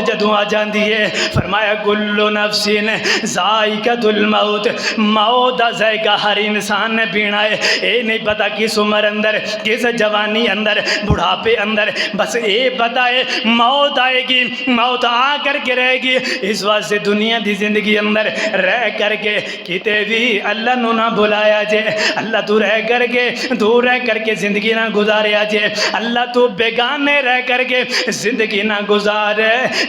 जदों आ जाती है फरमाया कुल्लु नफ्सिन ज़ाइक़तुल मौत, मौत का जायका हर इंसान ने पीना है। ये नहीं पता किस उम्र अंदर, किस जवानी अंदर, बुढ़ापे अंदर, बस ये पता है मौत आएगी, मौत आ करके रहेगी। इस वास्ते दुनिया की जिंदगी अंदर रह करके किते भी अल्लाह नू ना बुलाया जे, अल्लाह तू रह करके दूर रह करके जिंदगी ना गुजारिया जे, अल्लाह तू बेगाने रह करके जिंदगी ना गुजार।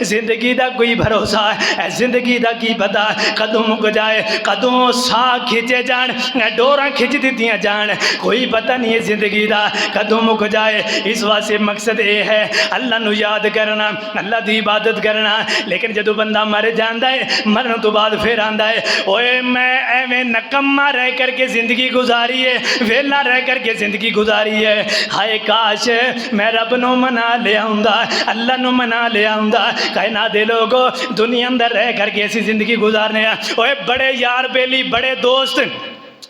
जिंदगी का कोई भरोसा है, जिंदगी का की पता कदों मुक जाए, कदों साह खिंचे जान, डोरा खिंच दी जान, कोई पता नहीं है जिंदगी का कदों मुक जाए। इस वास्ते मकसद ये है अल्लाह नू याद करना, अल्लाह की इबादत करना। लेकिन जदों बंदा मर जाता है, मरन तो बाद फिर आंदा है ओए मैं एवें नकम्मा रह करके जिंदगी गुजारी है, वेला रह करके जिंदगी गुजारी है। हाय काश मैं रब नू मना लिया हुंदा, अल्लाह नू मना लिया हुंदा। कायनात दे लोगो दुनिया अंदर रह करके ऐसी जिंदगी गुजारने ओए बड़े यार बेली, बड़े दोस्त,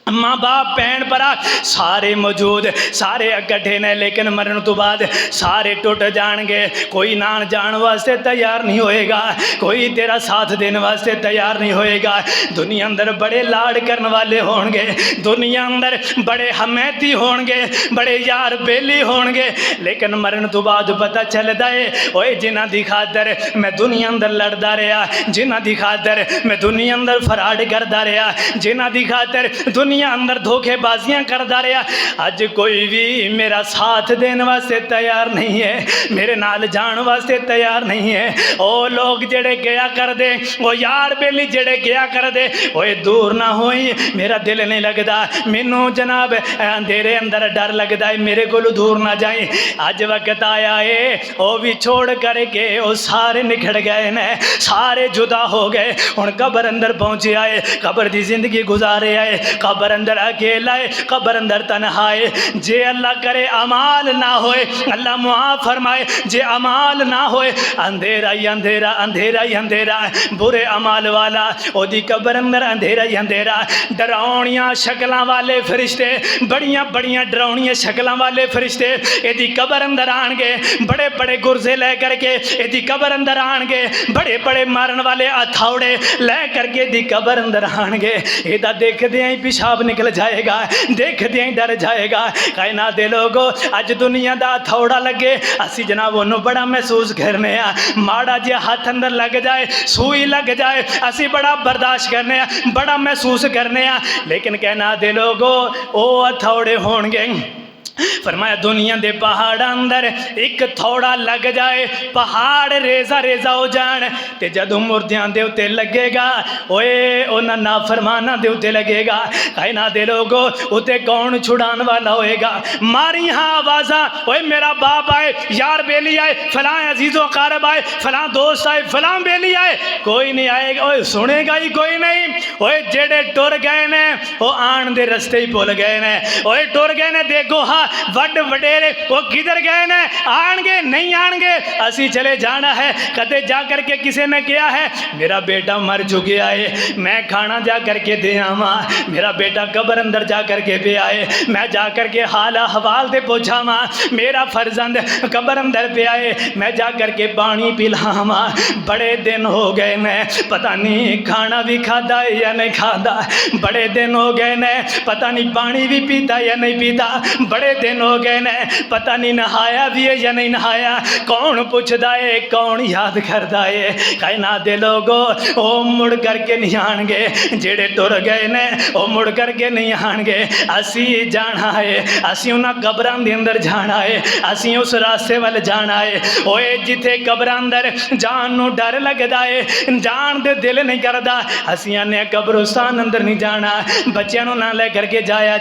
माँ बाप, भैन भरा सारे मौजूद, सारे इकट्ठे ने, लेकिन मरन तो बाद सारे टुट जाएंगे। कोई नान जान वास्ते तैयार नहीं होएगा, कोई तेरा साथ देने वास्ते तैयार नहीं होएगा। दुनिया अंदर बड़े लाड़ करने वाले होंगे, दुनिया अंदर बड़े हमेती होंगे, बड़े यार बेली होंगे, लेकिन मरन तो बाद पता चलता है ओए जिन्हां दी खातर मैं दुनिया अंदर लड़दा रहा, जिन्हां दी खातर मैं दुनिया अंदर फराड करदा रहा, जिन्हां दी खातर दुनिया अंदर धोखेबाजियां करता रहा, अज कोई भी मेरा साथ देने वास्ते तैयार नहीं है, मेरे नाल जान वास्ते तैयार नहीं है। ओ लोग जेड़े गया कर दे, वो यार बेली जेड़े गया कर दे, ओए दूर ना होई, मेरा दिल नहीं लगता, मैनू जनाब अंधेरे अंदर डर लगता है, मेरे को दूर ना जाए। अज वक्त आया है वो भी छोड़ करके वो सारे निखड़ गए ने, सारे जुदा हो गए, हुण कबर अंदर पहुंचे आए, कबर की जिंदगी गुजारे आए, कबर अंदर अकेला है, कबर अंदर तन्हा है। जे अल्लाह करे अमाल ना होए, अल्लाह मुआफ फरमाए, जे अमाल ना होए अंधेरा ही अंधेरा, अंधेरा ही अंधेरा, बुरे अमाल वाला ओदी कबर अंदर अंधेरा ही अंधेरा। डरावनियां शक्लां वाले फरिश्ते, बड़ियां बड़ियां डरावनियां शक्लां वाले फरिश्ते एदी कबर अंदर आणगे, बड़े बड़े गुरजे लै करके एदी कबर अंदर आणगे, बड़े बड़े मारन वाले हथौड़े लै करके एदी कबर अंदर आणगे। एदा देखदे ही पिशाब निकल जाएगा, देखदे ही डर जाएगा। कायनात दे लोगो अज दुनिया दा थोड़ा लगे, असी जनाब उन्होंने बड़ा महसूस करने, माड़ा जिहा हाथ अंदर लग जाए, सूई लग जाए, असी बड़ा बर्दाश्त करने, बड़ा महसूस करने, लेकिन कायनात दे लोगो ओ हथौड़े होणगे। फरमाया दुनिया दे पहाड़ अंदर एक थोड़ा लग जाए, पहाड़ रेजा रेजा हो जान, ते जदों मुर्दियां दे उत्ते लगेगा ओए उन्हां नाफरमानां दे उत्ते लगेगा। कायनात दे लोगो उत्ते कौन छुड़ान वाला होएगा? मारी हाँ आवाज़ा ओए मेरा बाप आए, यार बेली आए, फलां अजीज़ो कारब आए, फलां दोस्त आए, फलां बेली आए, कोई नहीं आएगा, ओए सुनेगा ही कोई नहीं। ओए जेड़े टुर गए ने वो आन दे रस्ते ही भुल गए ने, ओए टुर गए ने देखो हाँ वड वडेरे वो किधर गए ने, आएंगे नहीं आएंगे, असी चले जाना है। कदे जा करके किसी ने किया है मेरा बेटा मर चुका है, मैं खाना जा करके दे आवा, मेरा बेटा कब्र अंदर जा करके पे आए, मैं जा करके हाल हवाल दे पहुँचावा, मेरा फर्जंद कब्र अंदर पे आए, मैं जा करके पानी पिलावा। बड़े दिन हो गए ने पता नहीं खाना भी खाता है या नहीं खाता, बड़े दिन हो गए ने पता नहीं पानी भी पीता या नहीं पीता, बड़े दिन हो गए ने पता नहीं नहाया भी है या नहीं नहाया। कौन पूछता है, कौन याद करता है? कायनात दे लोगो ओ मुड़ करके नहीं आएंगे, जेड़े टुर गए ने वो मुड़ करके नहीं आएंगे। असी जाना है, असी उन्हां कब्रां दे अंदर जाना है, असी उस रास्ते वाल जाना है। ओए जिथे कब्रां अंदर जान नूं डर लगदा है, जान दे दिल नहीं करदा, असी आने कब्रिस्तान अंदर नहीं जाना, बच्चों नूं ना ले करके जाया